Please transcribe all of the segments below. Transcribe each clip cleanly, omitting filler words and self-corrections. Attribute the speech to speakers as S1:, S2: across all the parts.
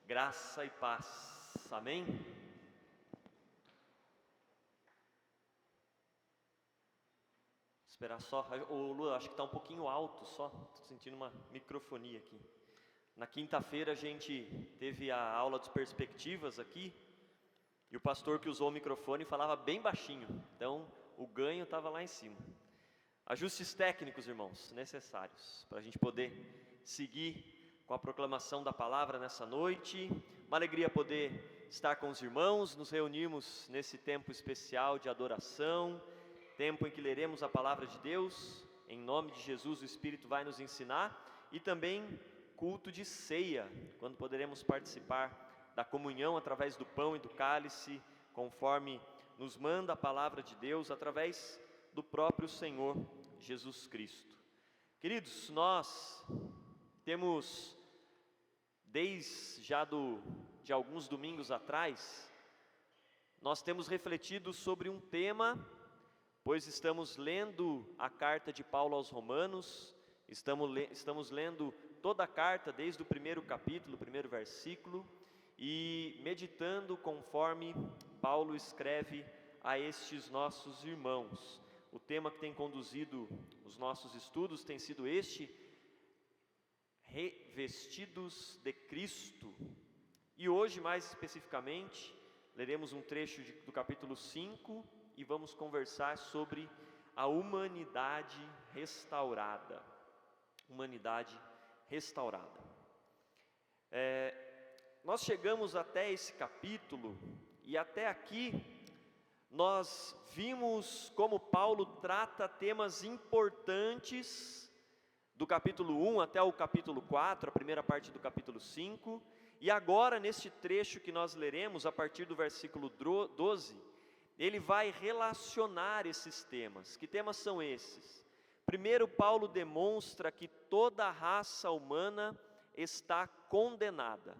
S1: Graça e paz, amém? Esperar só, ô Lu, acho que está um pouquinho alto só, estou sentindo uma microfonia aqui. Na quinta-feira a gente teve a aula de perspectivas aqui, e o pastor que usou o microfone falava bem baixinho, então o ganho estava lá em cima. Ajustes técnicos, irmãos, necessários, para a gente poder seguir com a proclamação da palavra nessa noite. Uma alegria poder estar com os irmãos, nos reunimos nesse tempo especial de adoração, tempo em que leremos a palavra de Deus, em nome de Jesus o Espírito vai nos ensinar, e também culto de ceia, quando poderemos participar da comunhão através do pão e do cálice, conforme nos manda a palavra de Deus, através do próprio Senhor Jesus Cristo. Queridos, nós temos, desde já de alguns domingos atrás, nós temos refletido sobre um tema, pois estamos lendo a carta de Paulo aos Romanos, estamos lendo toda a carta, desde o primeiro capítulo, o primeiro versículo, e meditando conforme Paulo escreve a estes nossos irmãos. O tema que tem conduzido os nossos estudos tem sido este: revestidos de Cristo. E hoje, mais especificamente, leremos um trecho do capítulo 5 e vamos conversar sobre a humanidade restaurada. Humanidade restaurada. Nós chegamos até esse capítulo e até aqui nós vimos como Paulo trata temas importantes do capítulo 1 até o capítulo 4, a primeira parte do capítulo 5, e agora neste trecho que nós leremos, a partir do versículo 12, ele vai relacionar esses temas. Que temas são esses? Primeiro, Paulo demonstra que toda a raça humana está condenada.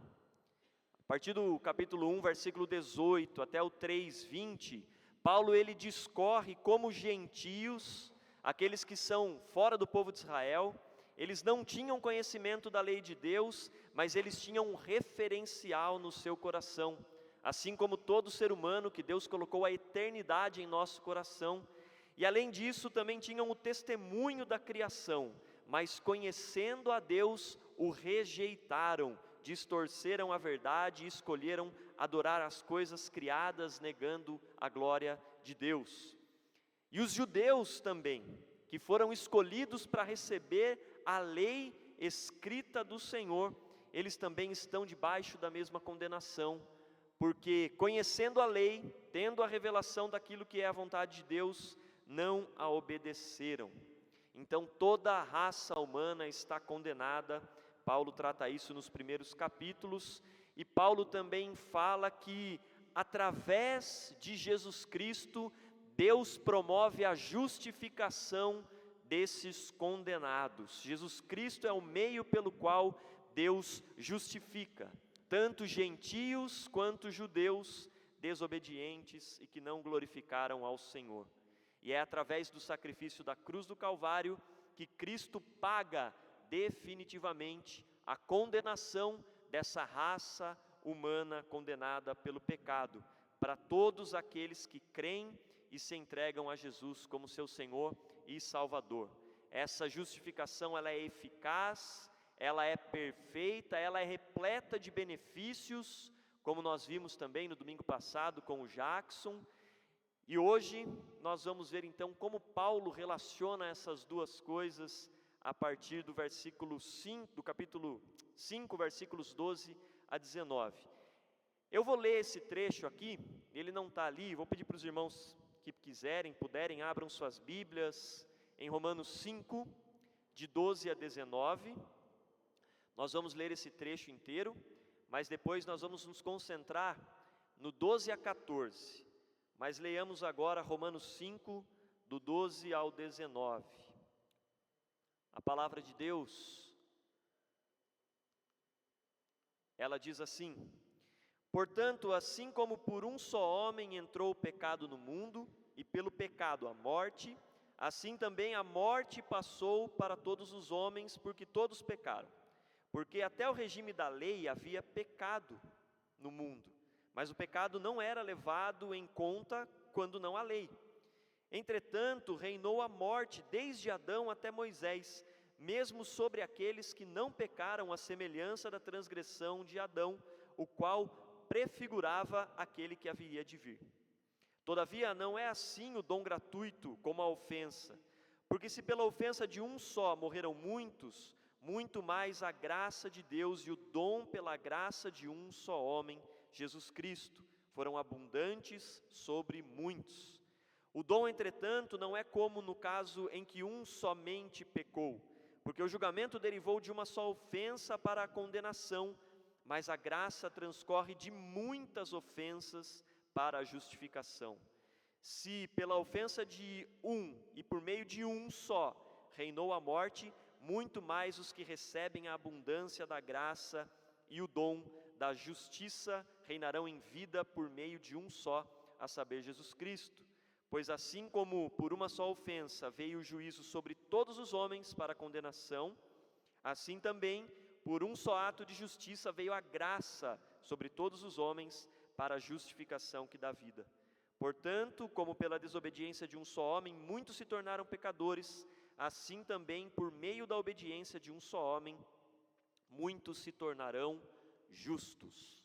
S1: A partir do capítulo 1, versículo 18 até o 3:20, Paulo ele discorre como gentios, aqueles que são fora do povo de Israel, eles não tinham conhecimento da lei de Deus, mas eles tinham um referencial no seu coração, assim como todo ser humano que Deus colocou a eternidade em nosso coração, e além disso também tinham o testemunho da criação, mas conhecendo a Deus o rejeitaram, distorceram a verdade e escolheram adorar as coisas criadas, negando a glória de Deus. E os judeus também, que foram escolhidos para receber a lei escrita do Senhor, eles também estão debaixo da mesma condenação, porque conhecendo a lei, tendo a revelação daquilo que é a vontade de Deus, não a obedeceram. Então toda a raça humana está condenada. Paulo trata isso nos primeiros capítulos, e Paulo também fala que através de Jesus Cristo, Deus promove a justificação desses condenados. Jesus Cristo é o meio pelo qual Deus justifica, tanto gentios quanto judeus desobedientes e que não glorificaram ao Senhor. E é através do sacrifício da cruz do Calvário que Cristo paga definitivamente a condenação dessa raça humana condenada pelo pecado, para todos aqueles que creem e se entregam a Jesus como seu Senhor e Salvador. Essa justificação ela é eficaz, ela é perfeita, ela é repleta de benefícios, como nós vimos também no domingo passado com o Jackson. E hoje nós vamos ver então como Paulo relaciona essas duas coisas a partir do versículo 5, do capítulo 5, versículos 12 a 19. Eu vou ler esse trecho aqui, ele não está ali, vou pedir para os irmãos que quiserem, puderem, abram suas Bíblias em Romanos 5, de 12 a 19. Nós vamos ler esse trecho inteiro, mas depois nós vamos nos concentrar no 12 a 14. Mas leiamos agora Romanos 5, do 12 ao 19. A palavra de Deus, ela diz assim: portanto, assim como por um só homem entrou o pecado no mundo, e pelo pecado a morte, assim também a morte passou para todos os homens, porque todos pecaram. porque até o regime da lei havia pecado no mundo, mas o pecado não era levado em conta quando não há lei. Entretanto, reinou a morte desde Adão até Moisés, mesmo sobre aqueles que não pecaram à semelhança da transgressão de Adão, o qual prefigurava aquele que haveria de vir. Todavia, não é assim o dom gratuito como a ofensa, porque se pela ofensa de um só morreram muitos, muito mais a graça de Deus e o dom pela graça de um só homem, Jesus Cristo, foram abundantes sobre muitos. O dom, entretanto, não é como no caso em que um somente pecou, porque o julgamento derivou de uma só ofensa para a condenação, mas a graça transcorre de muitas ofensas para a justificação. Se pela ofensa de um e por meio de um só reinou a morte, muito mais os que recebem a abundância da graça e o dom da justiça reinarão em vida por meio de um só, a saber, Jesus Cristo. Pois assim como por uma só ofensa veio o juízo sobre todos os homens para condenação, assim também por um só ato de justiça veio a graça sobre todos os homens para a justificação que dá vida. Portanto, como pela desobediência de um só homem muitos se tornaram pecadores, assim também por meio da obediência de um só homem muitos se tornarão justos.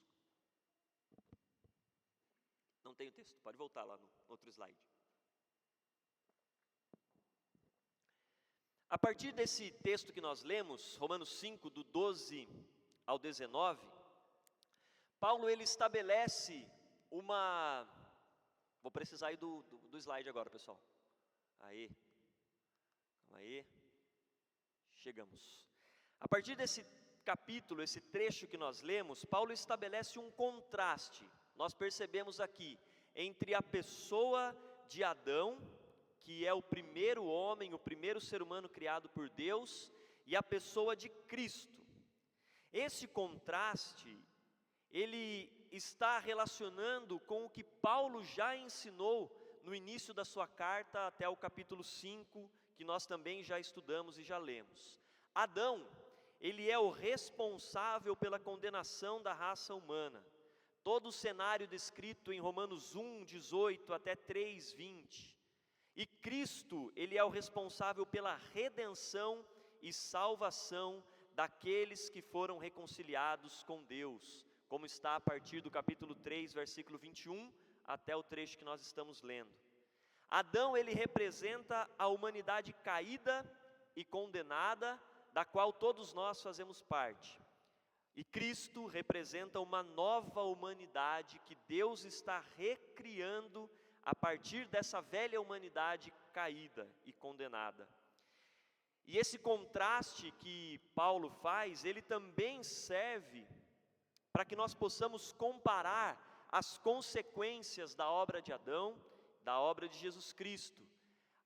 S1: Não tem o texto, pode voltar lá no outro slide. A partir desse texto que nós lemos, Romanos 5, do 12 ao 19, Paulo ele estabelece uma... Vou precisar ir do slide agora, pessoal. Aí, chegamos. A partir desse capítulo, esse trecho que nós lemos, Paulo estabelece um contraste. Nós percebemos aqui, entre a pessoa de Adão, que é o primeiro homem, o primeiro ser humano criado por Deus, e a pessoa de Cristo. Esse contraste, ele está relacionando com o que Paulo já ensinou no início da sua carta até o capítulo 5, que nós também já estudamos e já lemos. Adão, ele é o responsável pela condenação da raça humana. Todo o cenário descrito em Romanos 1, 18 até 3, 20. E Cristo, ele é o responsável pela redenção e salvação daqueles que foram reconciliados com Deus, como está a partir do capítulo 3, versículo 21, até o trecho que nós estamos lendo. Adão, ele representa a humanidade caída e condenada, da qual todos nós fazemos parte. E Cristo representa uma nova humanidade que Deus está recriando a partir dessa velha humanidade caída e condenada. E esse contraste que Paulo faz, ele também serve para que nós possamos comparar as consequências da obra de Adão, da obra de Jesus Cristo.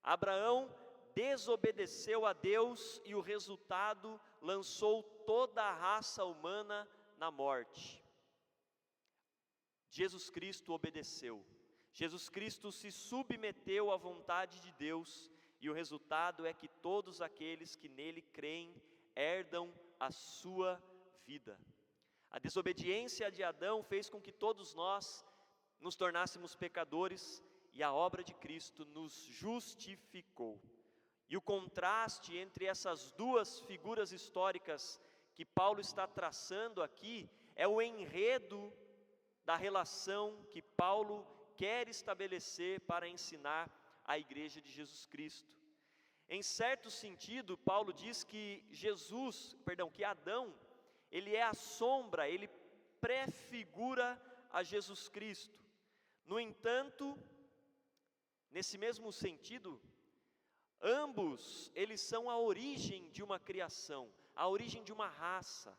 S1: Abraão desobedeceu a Deus e o resultado lançou toda a raça humana na morte. Jesus Cristo obedeceu. Jesus Cristo se submeteu à vontade de Deus e o resultado é que todos aqueles que nele creem herdam a sua vida. A desobediência de Adão fez com que todos nós nos tornássemos pecadores e a obra de Cristo nos justificou. E o contraste entre essas duas figuras históricas que Paulo está traçando aqui é o enredo da relação que Paulo quer estabelecer para ensinar a igreja de Jesus Cristo. Em certo sentido, Paulo diz que que Adão, ele é a sombra, ele prefigura a Jesus Cristo. No entanto, nesse mesmo sentido, ambos, eles são a origem de uma criação, a origem de uma raça.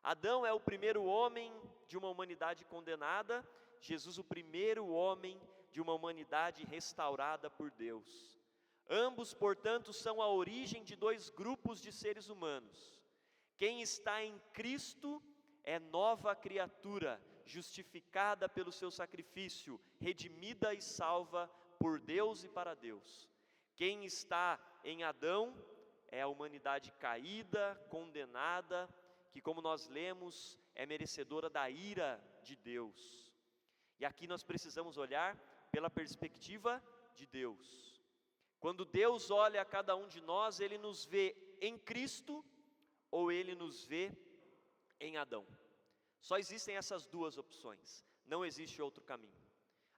S1: Adão é o primeiro homem de uma humanidade condenada, Jesus o primeiro homem de uma humanidade restaurada por Deus. Ambos, portanto, são a origem de dois grupos de seres humanos. Quem está em Cristo é nova criatura, justificada pelo seu sacrifício, redimida e salva por Deus e para Deus. Quem está em Adão é a humanidade caída, condenada, que, como nós lemos, é merecedora da ira de Deus. E aqui nós precisamos olhar pela perspectiva de Deus. Quando Deus olha a cada um de nós, Ele nos vê em Cristo ou Ele nos vê em Adão. Só existem essas duas opções, não existe outro caminho.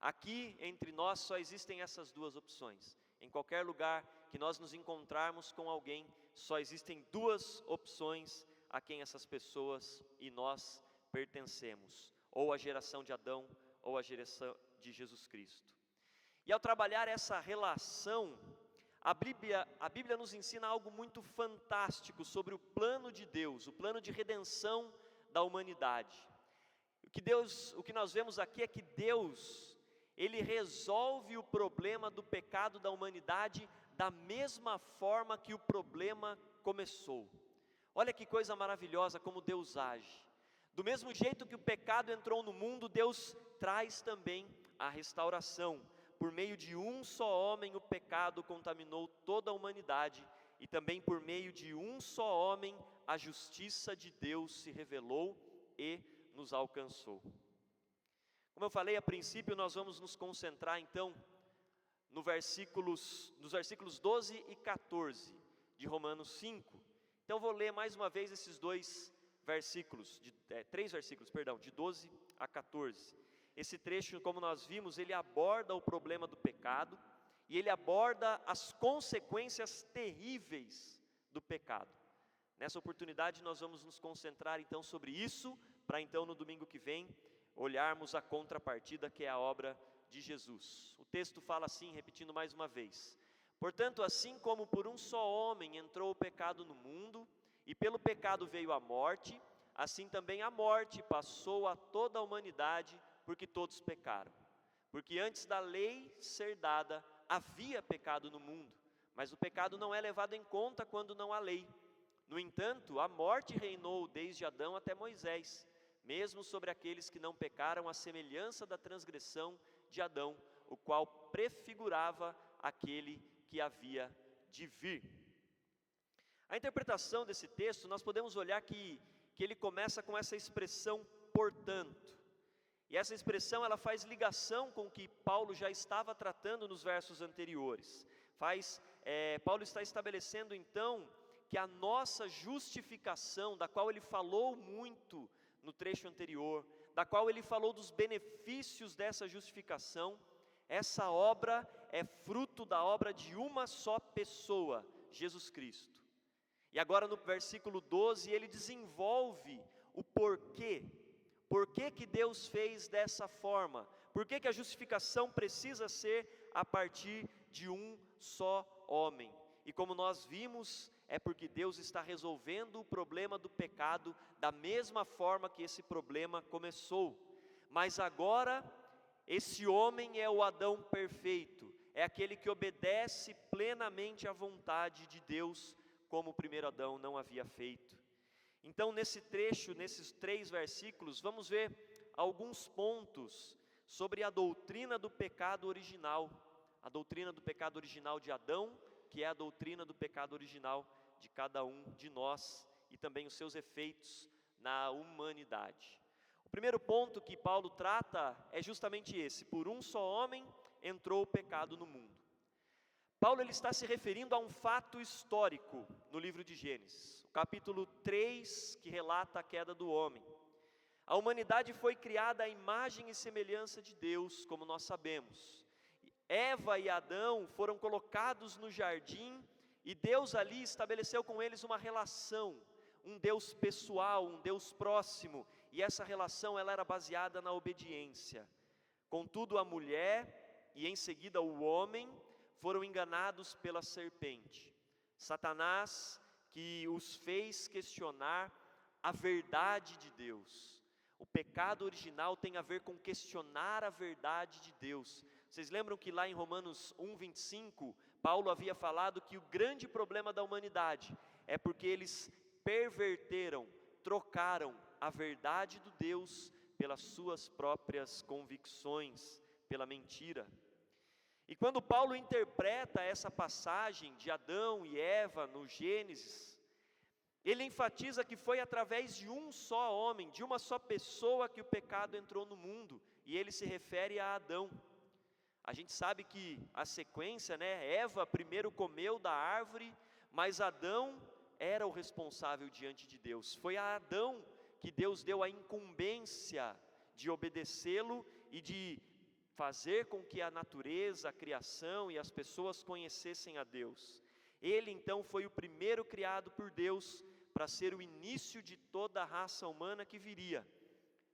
S1: Aqui entre nós só existem essas duas opções. Em qualquer lugar que nós nos encontrarmos com alguém, só existem duas opções a quem essas pessoas e nós pertencemos, ou a geração de Adão, ou a geração de Jesus Cristo. E ao trabalhar essa relação, a Bíblia nos ensina algo muito fantástico sobre o plano de Deus, o plano de redenção da humanidade. O que nós vemos aqui é que Deus, Ele resolve o problema do pecado da humanidade da mesma forma que o problema começou. Olha que coisa maravilhosa como Deus age. Do mesmo jeito que o pecado entrou no mundo, Deus traz também a restauração. Por meio de um só homem o pecado contaminou toda a humanidade, e também por meio de um só homem a justiça de Deus se revelou e nos alcançou. Como eu falei a princípio, nós vamos nos concentrar então nos versículos 12 e 14 de Romanos 5. Então vou ler mais uma vez esses três versículos, de 12 a 14. Esse trecho, como nós vimos, ele aborda o problema do pecado e ele aborda as consequências terríveis do pecado. Nessa oportunidade nós vamos nos concentrar então sobre isso, para então no domingo que vem olharmos a contrapartida que é a obra de Jesus. O texto fala assim, repetindo mais uma vez: portanto, assim como por um só homem entrou o pecado no mundo, e pelo pecado veio a morte, assim também a morte passou a toda a humanidade, porque todos pecaram. Porque antes da lei ser dada, havia pecado no mundo, mas o pecado não é levado em conta quando não há lei. No entanto, a morte reinou desde Adão até Moisés, mesmo sobre aqueles que não pecaram, à semelhança da transgressão de Adão, o qual prefigurava aquele que havia de vir. A interpretação desse texto, nós podemos olhar que ele começa com essa expressão portanto. E essa expressão ela faz ligação com o que Paulo já estava tratando nos versos anteriores. Paulo está estabelecendo então que a nossa justificação, da qual ele falou muito no trecho anterior, da qual ele falou dos benefícios dessa justificação, essa obra é fruto da obra de uma só pessoa, Jesus Cristo. E agora no versículo 12 ele desenvolve o porquê. Por que que Deus fez dessa forma? Por que que a justificação precisa ser a partir de um só homem? E como nós vimos, é porque Deus está resolvendo o problema do pecado da mesma forma que esse problema começou. Mas agora, esse homem é o Adão perfeito, é aquele que obedece plenamente à vontade de Deus, como o primeiro Adão não havia feito. Então, nesse trecho, nesses 3 versículos, vamos ver alguns pontos sobre a doutrina do pecado original. A doutrina do pecado original de Adão, que é a doutrina do pecado original de cada um de nós, e também os seus efeitos na humanidade. O primeiro ponto que Paulo trata é justamente esse: por um só homem entrou o pecado no mundo. Paulo ele está se referindo a um fato histórico no livro de Gênesis, o capítulo 3, que relata a queda do homem. A humanidade foi criada à imagem e semelhança de Deus, como nós sabemos. Eva e Adão foram colocados no jardim e Deus ali estabeleceu com eles uma relação, um Deus pessoal, um Deus próximo, e essa relação ela era baseada na obediência. Contudo, a mulher e em seguida o homem foram enganados pela serpente. Satanás que os fez questionar a verdade de Deus. O pecado original tem a ver com questionar a verdade de Deus. Vocês lembram que lá em Romanos 1:25, Paulo havia falado que o grande problema da humanidade é porque eles perverteram, trocaram a verdade do Deus pelas suas próprias convicções, pela mentira. E quando Paulo interpreta essa passagem de Adão e Eva no Gênesis, ele enfatiza que foi através de um só homem, de uma só pessoa que o pecado entrou no mundo, e ele se refere a Adão. A gente sabe que a sequência, Eva primeiro comeu da árvore, mas Adão era o responsável diante de Deus. Foi a Adão que Deus deu a incumbência de obedecê-lo e de fazer com que a natureza, a criação e as pessoas conhecessem a Deus. Ele então foi o primeiro criado por Deus para ser o início de toda a raça humana que viria.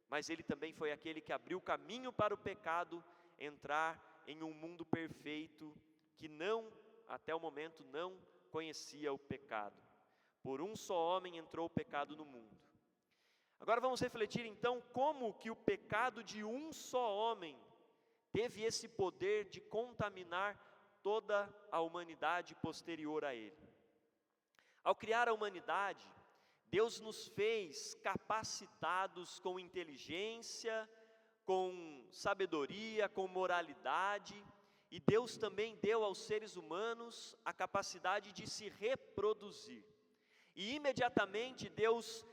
S1: Mas ele também foi aquele que abriu o caminho para o pecado entrar em um mundo perfeito que até o momento não conhecia o pecado. Por um só homem entrou o pecado no mundo. Agora vamos refletir então como que o pecado de um só homem teve esse poder de contaminar toda a humanidade posterior a ele. Ao criar a humanidade, Deus nos fez capacitados com inteligência, com sabedoria, com moralidade, e Deus também deu aos seres humanos a capacidade de se reproduzir. E imediatamente Deus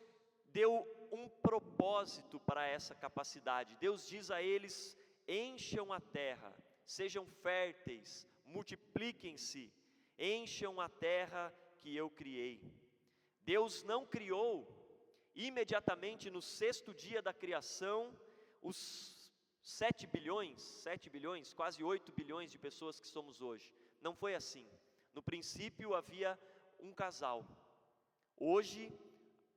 S1: deu um propósito para essa capacidade. Deus diz a eles: encham a terra, sejam férteis, multipliquem-se, encham a terra que eu criei. Deus não criou imediatamente no sexto dia da criação os 7 bilhões, quase 8 bilhões de pessoas que somos hoje. Não foi assim. No princípio havia um casal. Hoje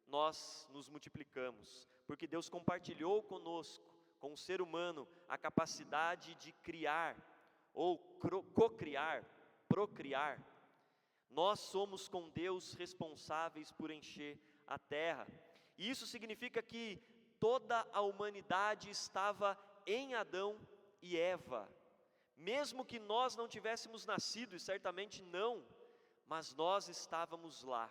S1: nós nos multiplicamos, porque Deus compartilhou conosco, com o ser humano, a capacidade de criar, ou cocriar, procriar. Nós somos com Deus responsáveis por encher a terra. E isso significa que toda a humanidade estava em Adão e Eva. Mesmo que nós não tivéssemos nascido, e certamente não, mas nós estávamos lá.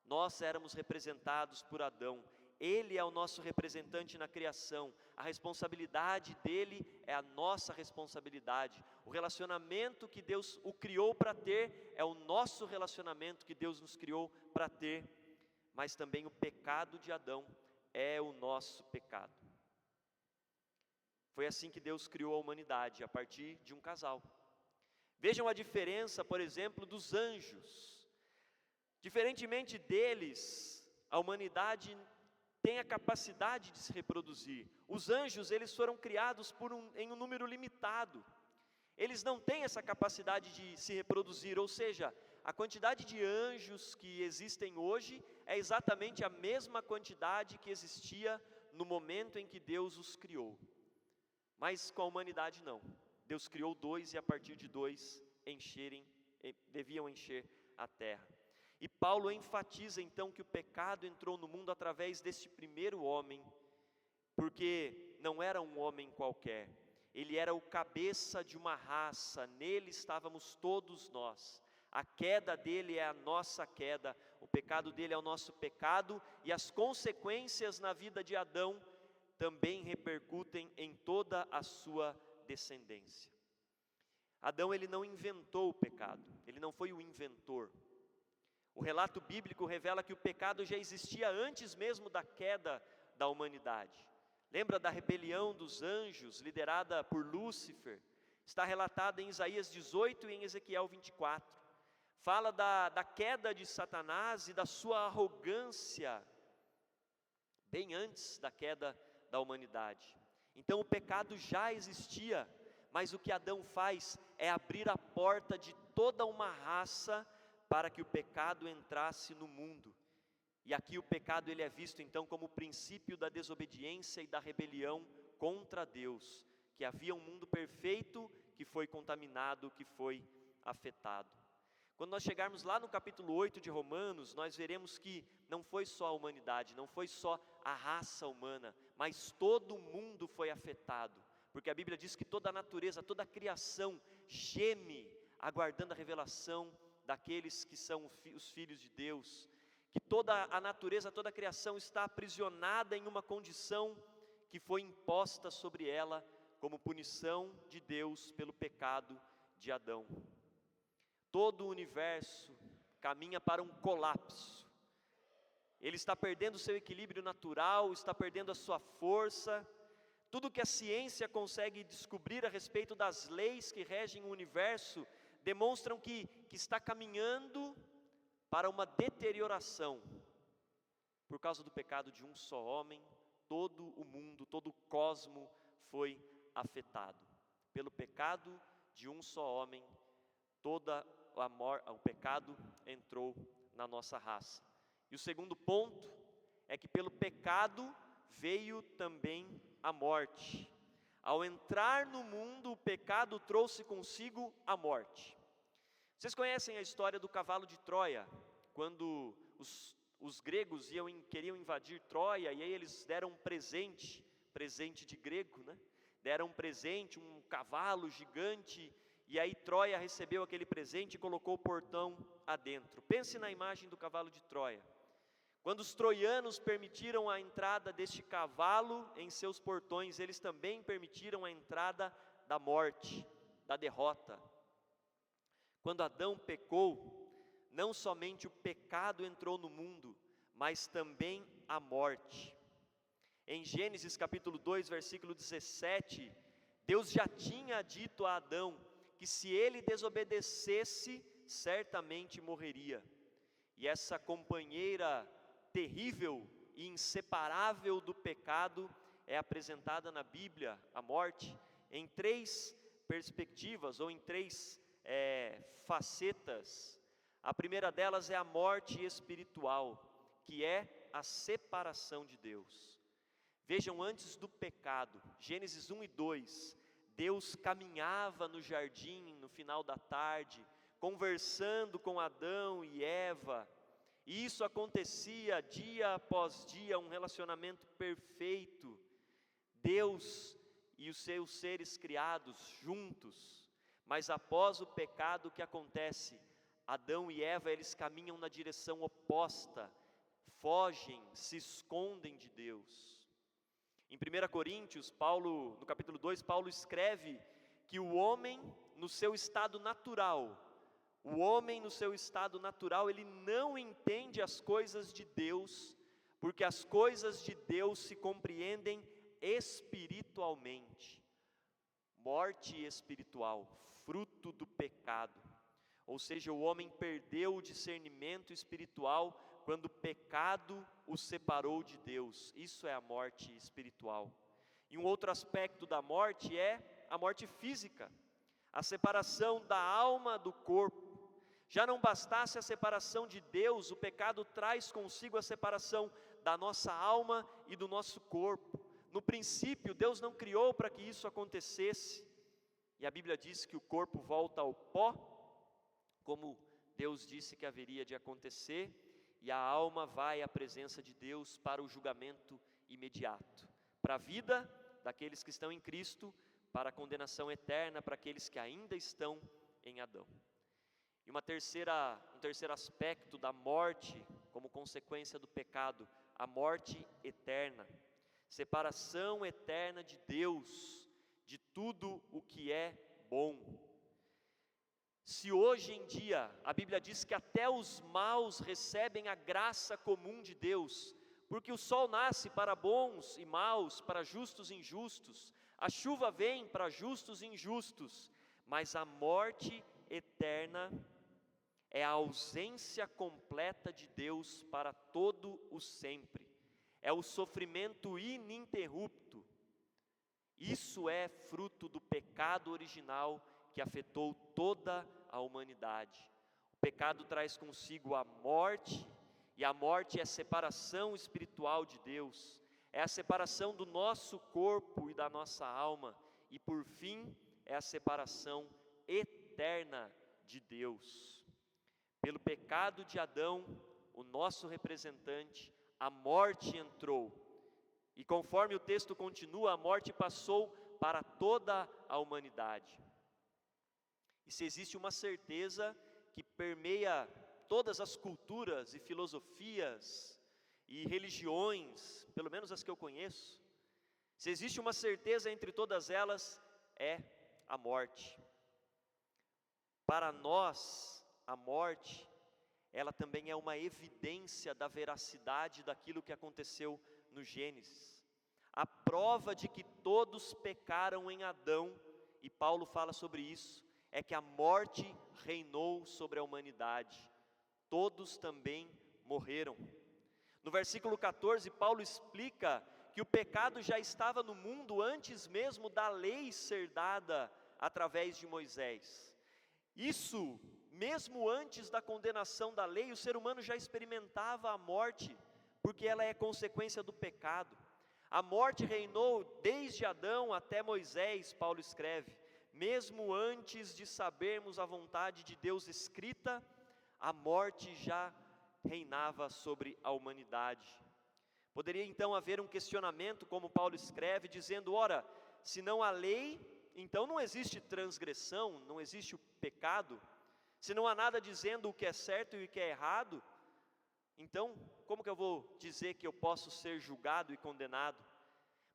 S1: Nós éramos representados por Adão. Ele é o nosso representante na criação. A responsabilidade dele é a nossa responsabilidade. O relacionamento que Deus o criou para ter é o nosso relacionamento que Deus nos criou para ter. Mas também o pecado de Adão é o nosso pecado. Foi assim que Deus criou a humanidade, a partir de um casal. Vejam a diferença, por exemplo, dos anjos. Diferentemente deles, a humanidade tem a capacidade de se reproduzir. Os anjos, eles foram criados em um número limitado. Eles não têm essa capacidade de se reproduzir, ou seja, a quantidade de anjos que existem hoje é exatamente a mesma quantidade que existia no momento em que Deus os criou. Mas com a humanidade não. Deus criou 2 e a partir de 2 deviam encher a terra. E Paulo enfatiza então que o pecado entrou no mundo através deste primeiro homem, porque não era um homem qualquer, ele era o cabeça de uma raça, nele estávamos todos nós. A queda dele é a nossa queda, o pecado dele é o nosso pecado, e as consequências na vida de Adão também repercutem em toda a sua descendência. Adão, ele não inventou o pecado, ele não foi o inventor. O relato bíblico revela que o pecado já existia antes mesmo da queda da humanidade. Lembra da rebelião dos anjos, liderada por Lúcifer? Está relatada em Isaías 18 e em Ezequiel 24. Fala da queda de Satanás e da sua arrogância, bem antes da queda da humanidade. Então o pecado já existia, mas o que Adão faz é abrir a porta de toda uma raça para que o pecado entrasse no mundo. E aqui o pecado ele é visto então como o princípio da desobediência e da rebelião contra Deus, que havia um mundo perfeito que foi contaminado, que foi afetado. Quando nós chegarmos lá no capítulo 8 de Romanos, nós veremos que não foi só a humanidade, não foi só a raça humana, mas todo mundo foi afetado, porque a Bíblia diz que toda a natureza, toda a criação geme, aguardando a revelação daqueles que são os filhos de Deus, que toda a natureza, toda a criação está aprisionada em uma condição que foi imposta sobre ela como punição de Deus pelo pecado de Adão. Todo o universo caminha para um colapso. ele está perdendo o seu equilíbrio natural, está perdendo a sua força. Tudo que a ciência consegue descobrir a respeito das leis que regem o universo demonstram que está caminhando para uma deterioração. Por causa do pecado de um só homem, todo o mundo, todo o cosmo foi afetado. Pelo pecado de um só homem, o pecado entrou na nossa raça. E o segundo ponto é que pelo pecado veio também a morte. Ao entrar no mundo, o pecado trouxe consigo a morte. Vocês conhecem a história do cavalo de Troia? Quando os gregos queriam invadir Troia, e aí eles deram um presente de grego, né? Deram um presente, um cavalo gigante, e aí Troia recebeu aquele presente e colocou o portão adentro. Pense na imagem do cavalo de Troia. Quando os troianos permitiram a entrada deste cavalo em seus portões, eles também permitiram a entrada da morte, da derrota. Quando Adão pecou, não somente o pecado entrou no mundo, mas também a morte. Em Gênesis capítulo 2, versículo 17, Deus já tinha dito a Adão que se ele desobedecesse, certamente morreria. E essa companheira terrível e inseparável do pecado é apresentada na Bíblia, a morte, em três perspectivas ou em três facetas. A primeira delas é a morte espiritual, que é a separação de Deus. Vejam, antes do pecado, Gênesis 1 e 2, Deus caminhava no jardim no final da tarde, conversando com Adão e Eva, e isso acontecia dia após dia, um relacionamento perfeito, Deus e os seus seres criados juntos. Mas após o pecado, o que acontece? Adão e Eva, eles caminham na direção oposta, fogem, se escondem de Deus. Em 1 Coríntios, no capítulo 2, Paulo escreve que o homem no seu estado natural, ele não entende as coisas de Deus, porque as coisas de Deus se compreendem espiritualmente. Morte espiritual, fruto do pecado. Ou seja, o homem perdeu o discernimento espiritual quando o pecado o separou de Deus. Isso é a morte espiritual. E um outro aspecto da morte é a morte física, a separação da alma do corpo. Já não bastasse a separação de Deus, o pecado traz consigo a separação da nossa alma e do nosso corpo. No princípio, Deus não criou para que isso acontecesse. E a Bíblia diz que o corpo volta ao pó, como Deus disse que haveria de acontecer, e a alma vai à presença de Deus para o julgamento imediato. Para a vida daqueles que estão em Cristo, para a condenação eterna para aqueles que ainda estão em Adão. E um terceiro aspecto da morte, como consequência do pecado, a morte eterna, separação eterna de Deus, de tudo o que é bom. Se hoje em dia, a Bíblia diz que até os maus recebem a graça comum de Deus, porque o sol nasce para bons e maus, para justos e injustos, a chuva vem para justos e injustos, mas a morte eterna é a ausência completa de Deus para todo o sempre, é o sofrimento ininterrupto. Isso é fruto do pecado original que afetou toda a humanidade. O pecado traz consigo a morte, e a morte é a separação espiritual de Deus, é a separação do nosso corpo e da nossa alma, e por fim, é a separação eterna de Deus. Pelo pecado de Adão, o nosso representante, a morte entrou. E conforme o texto continua, a morte passou para toda a humanidade. E se existe uma certeza que permeia todas as culturas e filosofias e religiões, pelo menos as que eu conheço, se existe uma certeza entre todas elas, é a morte. Para nós, a morte ela também é uma evidência da veracidade daquilo que aconteceu no Gênesis. A prova de que todos pecaram em Adão, e Paulo fala sobre isso, é que a morte reinou sobre a humanidade. Todos também morreram. No versículo 14, Paulo explica que o pecado já estava no mundo antes mesmo da lei ser dada através de Moisés. Isso, mesmo antes da condenação da lei, o ser humano já experimentava a morte, porque ela é consequência do pecado. A morte reinou desde Adão até Moisés, Paulo escreve. Mesmo antes de sabermos a vontade de Deus escrita, a morte já reinava sobre a humanidade. Poderia então haver um questionamento, como Paulo escreve, dizendo: ora, se não há lei, então não existe transgressão, não existe o pecado. Se não há nada dizendo o que é certo e o que é errado, então como que eu vou dizer que eu posso ser julgado e condenado?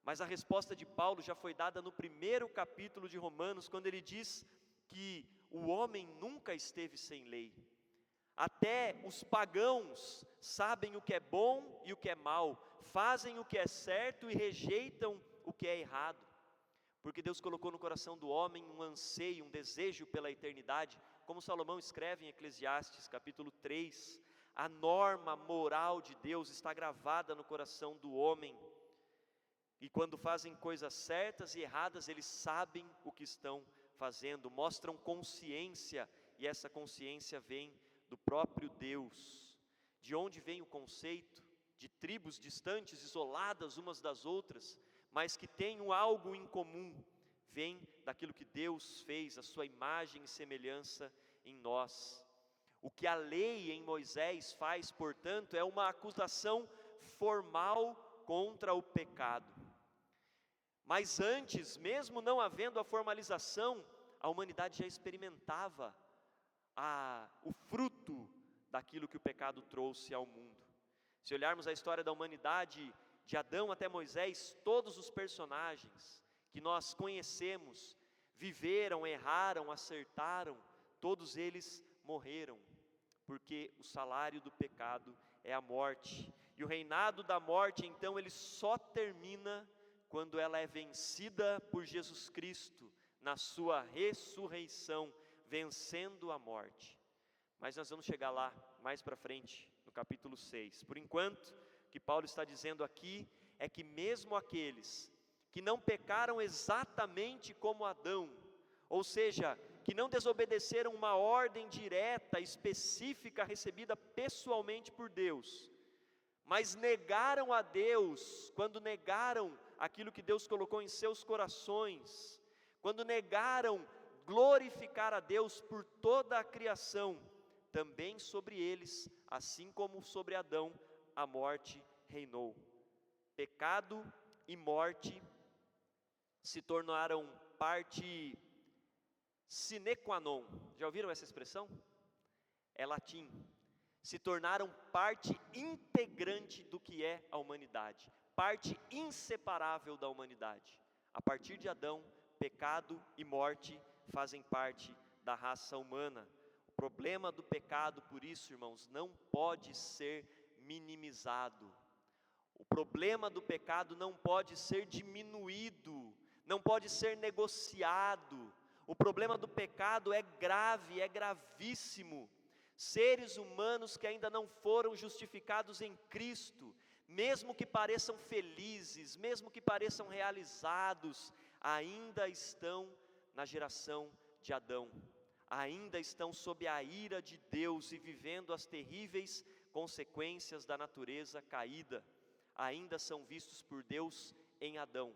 S1: Mas a resposta de Paulo já foi dada no primeiro capítulo de Romanos, quando ele diz que o homem nunca esteve sem lei. Até os pagãos sabem o que é bom e o que é mal, fazem o que é certo e rejeitam o que é errado. Porque Deus colocou no coração do homem um anseio, um desejo pela eternidade, como Salomão escreve em Eclesiastes capítulo 3, a norma moral de Deus está gravada no coração do homem, e quando fazem coisas certas e erradas, eles sabem o que estão fazendo, mostram consciência, e essa consciência vem do próprio Deus. De onde vem o conceito de tribos distantes, isoladas umas das outras, mas que têm algo em comum? Vem daquilo que Deus fez, a sua imagem e semelhança em nós. O que a lei em Moisés faz, portanto, é uma acusação formal contra o pecado. Mas antes, mesmo não havendo a formalização, a humanidade já experimentava o fruto daquilo que o pecado trouxe ao mundo. Se olharmos a história da humanidade, de Adão até Moisés, todos os personagens que nós conhecemos, viveram, erraram, acertaram, todos eles morreram, porque o salário do pecado é a morte, e o reinado da morte então ele só termina quando ela é vencida por Jesus Cristo, na sua ressurreição, vencendo a morte. Mas nós vamos chegar lá mais para frente, no capítulo 6. Por enquanto, o que Paulo está dizendo aqui é que mesmo aqueles que não pecaram exatamente como Adão, ou seja, que não desobedeceram uma ordem direta, específica, recebida pessoalmente por Deus, mas negaram a Deus, quando negaram aquilo que Deus colocou em seus corações, quando negaram glorificar a Deus por toda a criação, também sobre eles, assim como sobre Adão, a morte reinou. Pecado e morte se tornaram parte sine qua non. Já ouviram essa expressão? É latim. Se tornaram parte integrante do que é a humanidade, parte inseparável da humanidade. A partir de Adão, pecado e morte fazem parte da raça humana. O problema do pecado, por isso, irmãos, não pode ser minimizado. O problema do pecado não pode ser diminuído, não pode ser negociado. O problema do pecado é grave, é gravíssimo. Seres humanos que ainda não foram justificados em Cristo, mesmo que pareçam felizes, mesmo que pareçam realizados, ainda estão na geração de Adão, ainda estão sob a ira de Deus e vivendo as terríveis consequências da natureza caída, ainda são vistos por Deus em Adão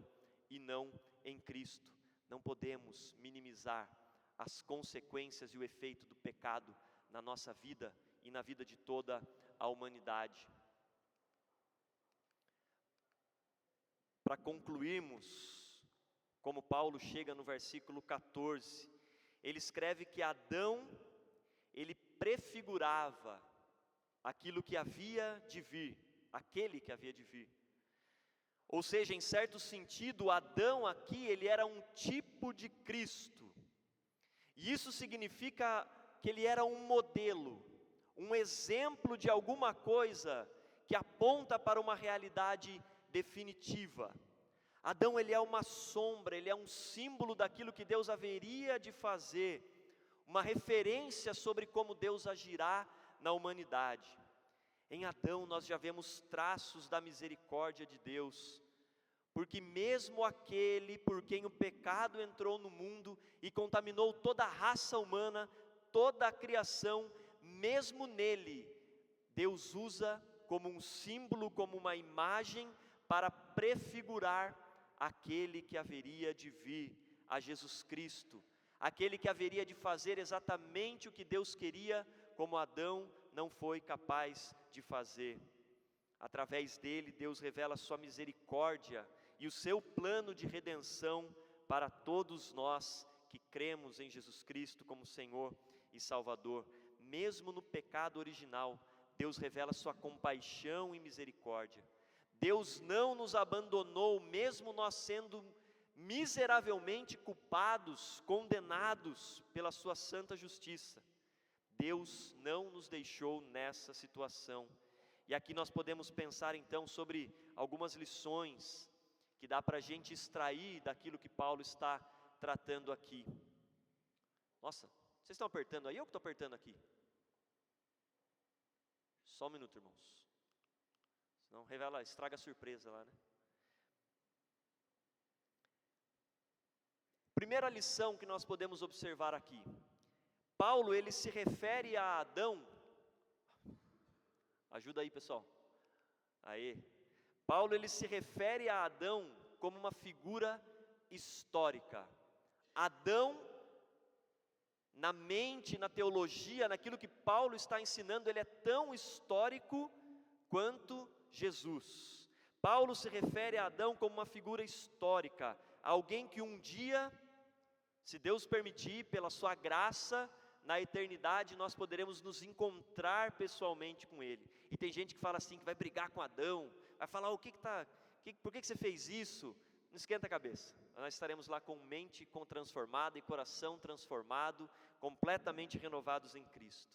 S1: e não em Cristo. Não podemos minimizar as consequências e o efeito do pecado na nossa vida e na vida de toda a humanidade. Para concluirmos, como Paulo chega no versículo 14, ele escreve que Adão, ele prefigurava aquilo que havia de vir, aquele que havia de vir. Ou seja, em certo sentido, Adão aqui, ele era um tipo de Cristo. E isso significa que ele era um modelo um exemplo de alguma coisa que aponta para uma realidade definitiva. Adão, ele é uma sombra, ele é um símbolo daquilo que Deus haveria de fazer, uma referência sobre como Deus agirá na humanidade. Em Adão nós já vemos traços da misericórdia de Deus, porque mesmo aquele por quem o pecado entrou no mundo e contaminou toda a raça humana, toda a criação, mesmo nele, Deus usa como um símbolo, como uma imagem, para prefigurar aquele que haveria de vir, a Jesus Cristo, aquele que haveria de fazer exatamente o que Deus queria, como Adão não foi capaz de fazer. Através dele, Deus revela a sua misericórdia e o seu plano de redenção para todos nós que cremos em Jesus Cristo como Senhor e Salvador. Mesmo no pecado original, Deus revela sua compaixão e misericórdia. Deus não nos abandonou, mesmo nós sendo miseravelmente culpados, condenados pela sua santa justiça. Deus não nos deixou nessa situação. E aqui nós podemos pensar então sobre algumas lições que dá para a gente extrair daquilo que Paulo está tratando aqui. Nossa, vocês estão apertando aí ou eu que estou apertando aqui? Só um minuto, irmãos. Senão revela, estraga a surpresa lá, né? Primeira lição que nós podemos observar aqui. Paulo, ele se refere a Adão. Ajuda aí, pessoal. Aí. Paulo, ele se refere a Adão como uma figura histórica. Adão, na mente, na teologia, naquilo que Paulo está ensinando, ele é tão histórico quanto Jesus. Paulo se refere a Adão como uma figura histórica, alguém que um dia, se Deus permitir, pela sua graça, na eternidade nós poderemos nos encontrar pessoalmente com ele. E tem gente que fala assim, que vai brigar com Adão, vai falar, por que você fez isso? Não esquenta a cabeça, nós estaremos lá com mente transformada e coração transformado, completamente renovados em Cristo.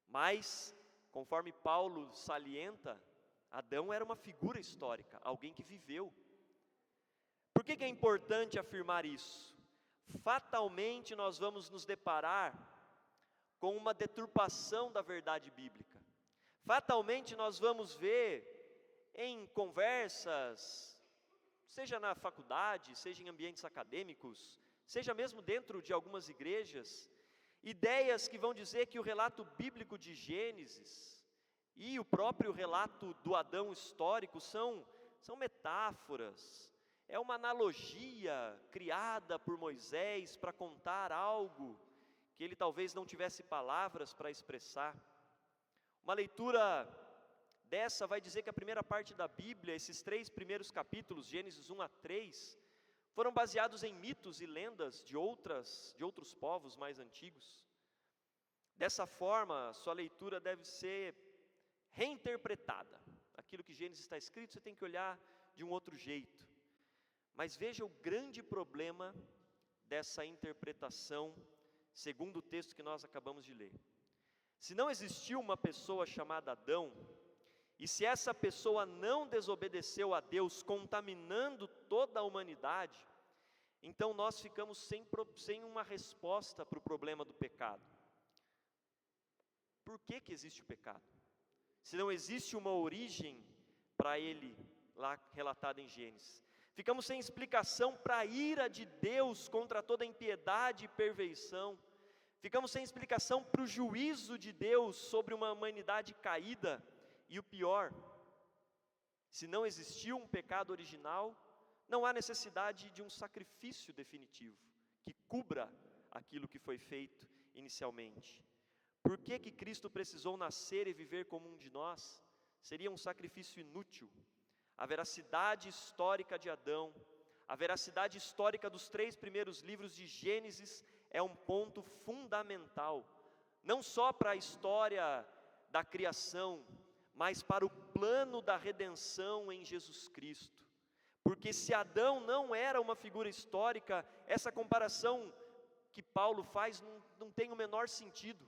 S1: Mas, conforme Paulo salienta, Adão era uma figura histórica, alguém que viveu. Por que é importante afirmar isso? Fatalmente nós vamos nos deparar com uma deturpação da verdade bíblica. Fatalmente nós vamos ver em conversas, seja na faculdade, seja em ambientes acadêmicos, seja mesmo dentro de algumas igrejas, ideias que vão dizer que o relato bíblico de Gênesis e o próprio relato do Adão histórico são metáforas, é uma analogia criada por Moisés para contar algo que ele talvez não tivesse palavras para expressar. Uma leitura dessa vai dizer que a primeira parte da Bíblia, esses 3 primeiros capítulos, Gênesis 1 a 3, foram baseados em mitos e lendas de outros povos mais antigos. Dessa forma, sua leitura deve ser reinterpretada. Aquilo que Gênesis está escrito, você tem que olhar de um outro jeito. Mas veja o grande problema dessa interpretação, segundo o texto que nós acabamos de ler. Se não existiu uma pessoa chamada Adão, e se essa pessoa não desobedeceu a Deus, contaminando toda a humanidade, então nós ficamos sem uma resposta para o problema do pecado. Por que existe o pecado? Se não existe uma origem para ele, lá relatada em Gênesis. Ficamos sem explicação para a ira de Deus contra toda impiedade e perversão. Ficamos sem explicação para o juízo de Deus sobre uma humanidade caída. E o pior, se não existiu um pecado original, não há necessidade de um sacrifício definitivo, que cubra aquilo que foi feito inicialmente. Por que Cristo precisou nascer e viver como um de nós? Seria um sacrifício inútil. A veracidade histórica de Adão, a veracidade histórica dos 3 primeiros livros de Gênesis é um ponto fundamental, não só para a história da criação, mas para o plano da redenção em Jesus Cristo. Porque se Adão não era uma figura histórica, essa comparação que Paulo faz não tem o menor sentido.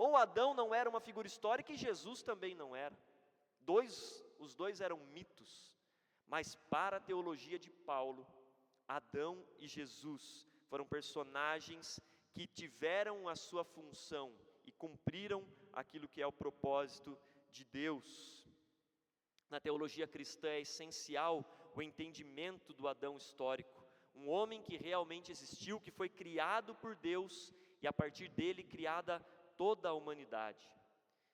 S1: Ou Adão não era uma figura histórica e Jesus também não era. Os dois eram mitos. Mas para a teologia de Paulo, Adão e Jesus foram personagens que tiveram a sua função e cumpriram aquilo que é o propósito de Deus. Na teologia cristã é essencial o entendimento do Adão histórico, um homem que realmente existiu, que foi criado por Deus e a partir dele criada toda a humanidade.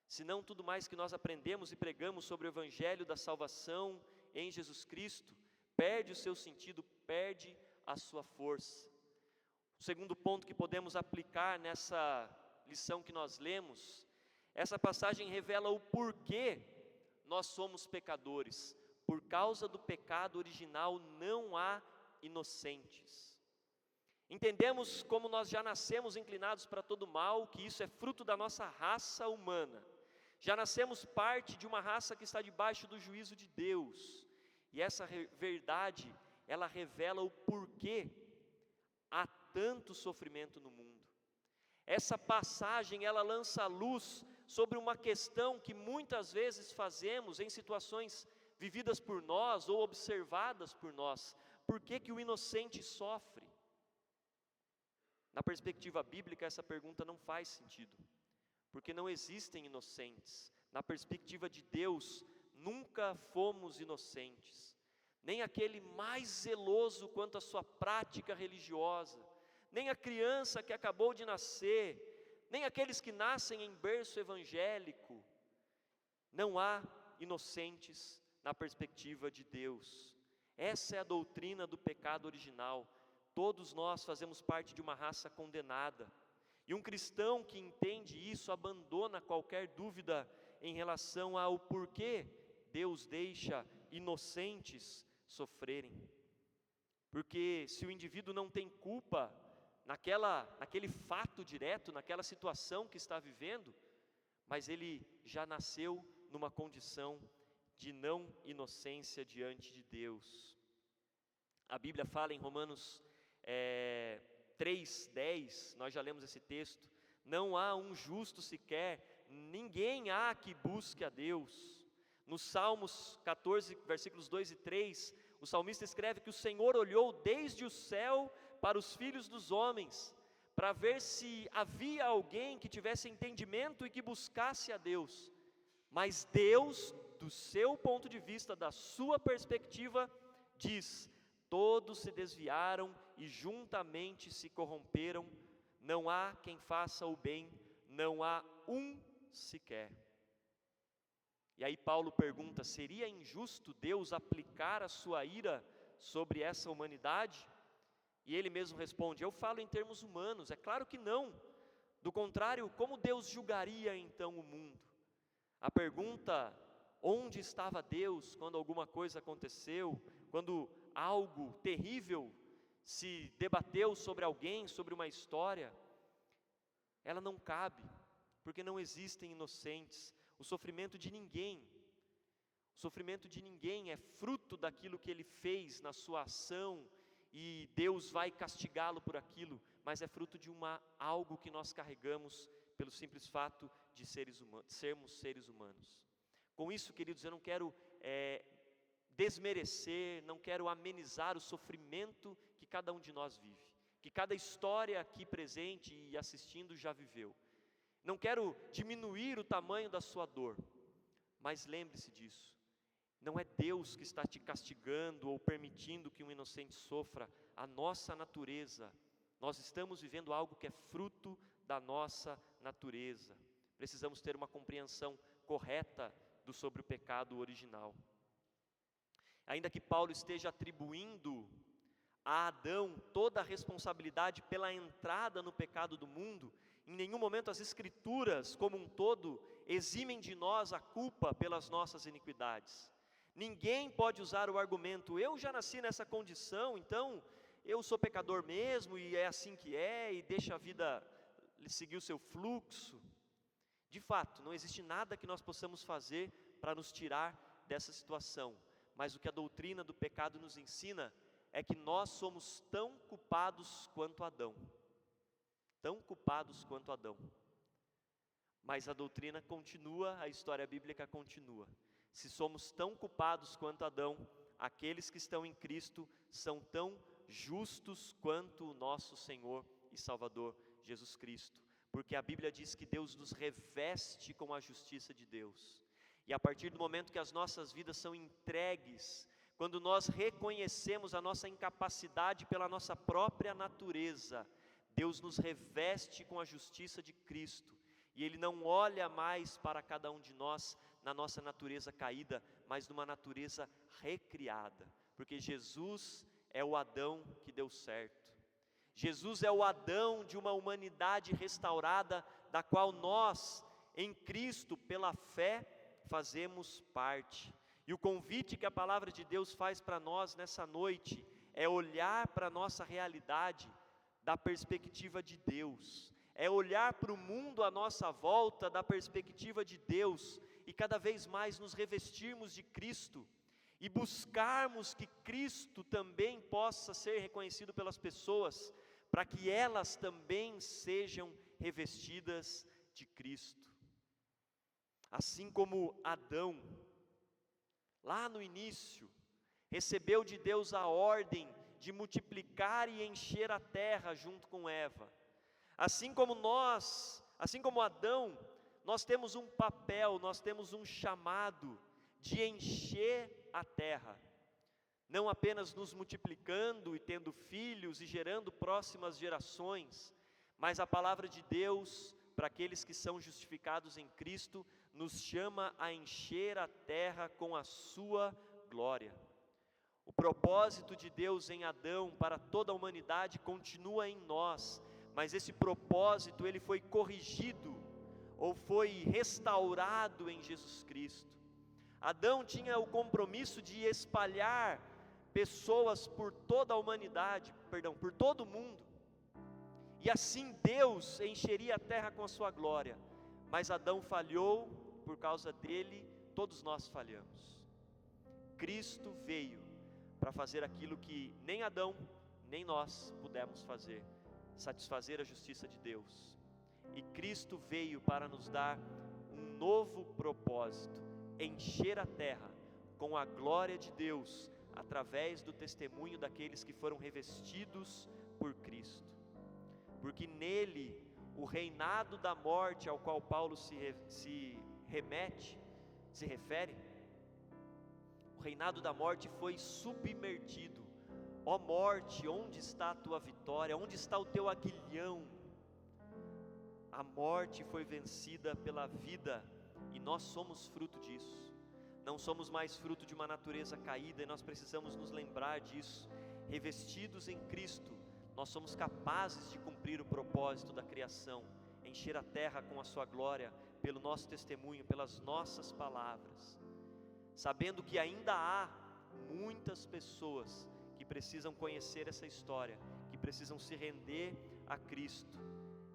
S1: Senão tudo mais que nós aprendemos e pregamos sobre o evangelho da salvação em Jesus Cristo, perde o seu sentido, perde a sua força. O segundo ponto que podemos aplicar nessa lição que nós lemos, essa passagem revela o porquê nós somos pecadores. Por causa do pecado original não há inocentes. Entendemos como nós já nascemos inclinados para todo mal, que isso é fruto da nossa raça humana. Já nascemos parte de uma raça que está debaixo do juízo de Deus. E essa verdade, ela revela o porquê há tanto sofrimento no mundo. Essa passagem, ela lança a luz sobre uma questão que muitas vezes fazemos em situações vividas por nós ou observadas por nós. Por que que o inocente sofre? Na perspectiva bíblica, essa pergunta não faz sentido, porque não existem inocentes. Na perspectiva de Deus, nunca fomos inocentes. Nem aquele mais zeloso quanto à sua prática religiosa, nem a criança que acabou de nascer, nem aqueles que nascem em berço evangélico. Não há inocentes na perspectiva de Deus. Essa é a doutrina do pecado original. Todos nós fazemos parte de uma raça condenada. E um cristão que entende isso abandona qualquer dúvida em relação ao porquê Deus deixa inocentes sofrerem. Porque se o indivíduo não tem culpa naquele fato direto, naquela situação que está vivendo, mas ele já nasceu numa condição de não inocência diante de Deus. A Bíblia fala em Romanos 3:10, nós já lemos esse texto: não há um justo sequer, ninguém há que busque a Deus. Nos Salmos 14, versículos 2 e 3, o salmista escreve que o Senhor olhou desde o céu para os filhos dos homens, para ver se havia alguém que tivesse entendimento e que buscasse a Deus. Mas Deus, do seu ponto de vista, da sua perspectiva, diz: todos se desviaram e juntamente se corromperam, não há quem faça o bem, não há um sequer. E aí Paulo pergunta: seria injusto Deus aplicar a sua ira sobre essa humanidade? E ele mesmo responde: eu falo em termos humanos, é claro que não. Do contrário, como Deus julgaria então o mundo? A pergunta, onde estava Deus quando alguma coisa aconteceu, quando algo terrível se debateu sobre alguém, sobre uma história, ela não cabe, porque não existem inocentes. O sofrimento de ninguém é fruto daquilo que ele fez na sua ação, e Deus vai castigá-lo por aquilo, mas é fruto de algo que nós carregamos pelo simples fato de sermos seres humanos. Com isso, queridos, eu não quero desmerecer, não quero amenizar o sofrimento que cada um de nós vive, que cada história aqui presente e assistindo já viveu. Não quero diminuir o tamanho da sua dor, mas lembre-se disso. Não é Deus que está te castigando ou permitindo que um inocente sofra. A nossa natureza, nós estamos vivendo algo que é fruto da nossa natureza. Precisamos ter uma compreensão correta sobre o pecado original. Ainda que Paulo esteja atribuindo a Adão toda a responsabilidade pela entrada no pecado do mundo, em nenhum momento as Escrituras como um todo eximem de nós a culpa pelas nossas iniquidades. Ninguém pode usar o argumento: eu já nasci nessa condição, então eu sou pecador mesmo, e é assim que é, e deixa a vida seguir o seu fluxo. De fato, não existe nada que nós possamos fazer para nos tirar dessa situação, mas o que a doutrina do pecado nos ensina é que nós somos tão culpados quanto Adão. Tão culpados quanto Adão. Mas a doutrina continua, a história bíblica continua. Se somos tão culpados quanto Adão, aqueles que estão em Cristo são tão justos quanto o nosso Senhor e Salvador Jesus Cristo. Porque a Bíblia diz que Deus nos reveste com a justiça de Deus. E a partir do momento que as nossas vidas são entregues, quando nós reconhecemos a nossa incapacidade pela nossa própria natureza, Deus nos reveste com a justiça de Cristo. E Ele não olha mais para cada um de nós na nossa natureza caída, mas numa natureza recriada. Porque Jesus é o Adão que deu certo. Jesus é o Adão de uma humanidade restaurada, da qual nós, em Cristo, pela fé, fazemos parte. E o convite que a palavra de Deus faz para nós nessa noite é olhar para a nossa realidade da perspectiva de Deus, é olhar para o mundo à nossa volta da perspectiva de Deus e cada vez mais nos revestirmos de Cristo e buscarmos que Cristo também possa ser reconhecido pelas pessoas, para que elas também sejam revestidas de Cristo. Assim como Adão, lá no início, recebeu de Deus a ordem de multiplicar e encher a terra junto com Eva. Assim como Adão, nós temos um papel, nós temos um chamado de encher a terra. Não apenas nos multiplicando e tendo filhos e gerando próximas gerações, mas a palavra de Deus, para aqueles que são justificados em Cristo, nos chama a encher a terra com a sua glória. O propósito de Deus em Adão para toda a humanidade continua em nós, mas esse propósito ele foi corrigido ou foi restaurado em Jesus Cristo. Adão tinha o compromisso de espalhar pessoas por toda a humanidade, por todo o mundo. E assim Deus encheria a terra com a sua glória. Mas Adão falhou, por causa dele, todos nós falhamos. Cristo veio para fazer aquilo que nem Adão, nem nós pudemos fazer, satisfazer a justiça de Deus. E Cristo veio para nos dar um novo propósito, encher a terra com a glória de Deus, através do testemunho daqueles que foram revestidos por Cristo. Porque nele, o reinado da morte ao qual Paulo se refere, o reinado da morte foi submergido. Ó morte, onde está a tua vitória? Onde está o teu aguilhão? A morte foi vencida pela vida e nós somos fruto disso. Não somos mais fruto de uma natureza caída e nós precisamos nos lembrar disso. Revestidos em Cristo, nós somos capazes de cumprir o propósito da criação, encher a terra com a sua glória, pelo nosso testemunho, pelas nossas palavras, sabendo que ainda há muitas pessoas que precisam conhecer essa história, que precisam se render a Cristo.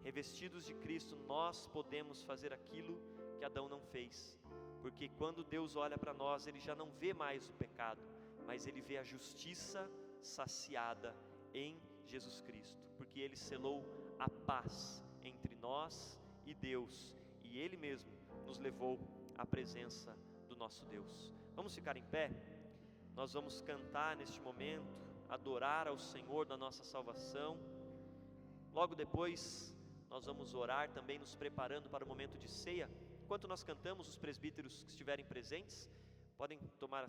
S1: Revestidos de Cristo, nós podemos fazer aquilo que Adão não fez, porque quando Deus olha para nós, Ele já não vê mais o pecado, mas Ele vê a justiça saciada em Jesus Cristo, porque Ele selou a paz entre nós e Deus, e Ele mesmo nos levou à presença do nosso Deus. Vamos ficar em pé? Nós vamos cantar neste momento, adorar ao Senhor da nossa salvação. Logo depois, nós vamos orar também, nos preparando para o momento de ceia. Enquanto nós cantamos, os presbíteros que estiverem presentes, podem tomar